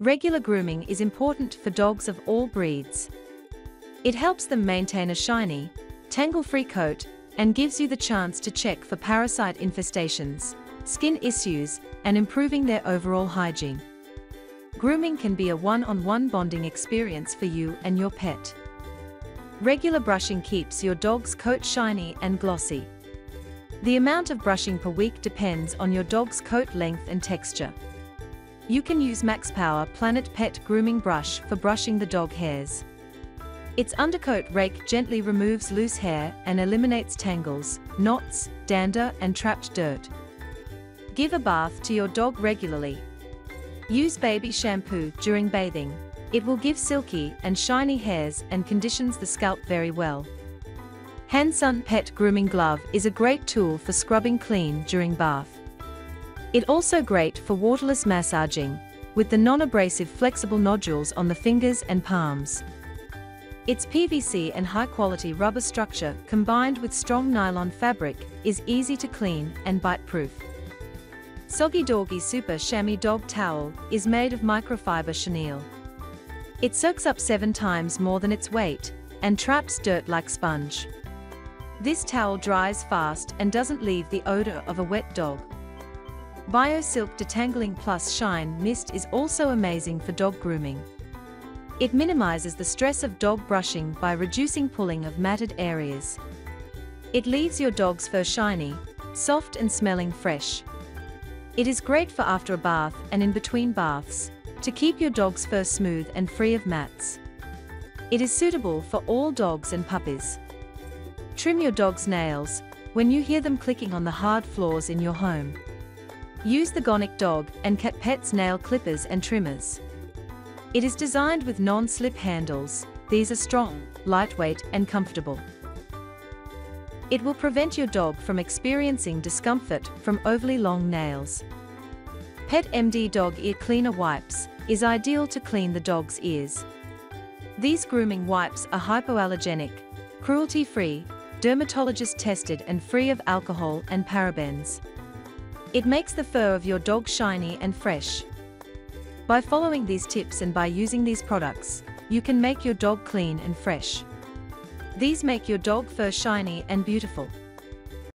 Regular grooming is important for dogs of all breeds. It helps them maintain a shiny, tangle-free coat and gives you the chance to check for parasite infestations, skin issues, and improving their overall hygiene. Grooming can be a one-on-one bonding experience for you and your pet. Regular brushing keeps your dog's coat shiny and glossy. The amount of brushing per week depends on your dog's coat length and texture. You can use Max Power Planet Pet Grooming Brush for brushing the dog hairs. Its undercoat rake gently removes loose hair and eliminates tangles, knots, dander, and trapped dirt. Give a bath to your dog regularly. Use baby shampoo during bathing. It will give silky and shiny hairs and conditions the scalp very well. Hansun Pet Grooming Glove is a great tool for scrubbing clean during bath. It also great for waterless massaging, with the non-abrasive flexible nodules on the fingers and palms. Its PVC and high-quality rubber structure combined with strong nylon fabric is easy to clean and bite-proof. Soggy Doggy Super Chamois Dog Towel is made of microfiber chenille. It soaks up 7 times more than its weight and traps dirt like sponge. This towel dries fast and doesn't leave the odor of a wet dog. BioSilk Detangling Plus Shine Mist is also amazing for dog grooming. It minimizes the stress of dog brushing by reducing pulling of matted areas. It leaves your dog's fur shiny, soft and smelling fresh. It is great for after a bath and in between baths, to keep your dog's fur smooth and free of mats. It is suitable for all dogs and puppies. Trim your dog's nails when you hear them clicking on the hard floors in your home. Use the Gonic Dog and Cat Pet's nail clippers and trimmers. It is designed with non-slip handles. These are strong, lightweight, and comfortable. It will prevent your dog from experiencing discomfort from overly long nails. Pet MD Dog Ear Cleaner Wipes is ideal to clean the dog's ears. These grooming wipes are hypoallergenic, cruelty-free, dermatologist-tested and free of alcohol and parabens. It makes the fur of your dog shiny and fresh. By following these tips and by using these products, you can make your dog clean and fresh. These make your dog fur shiny and beautiful.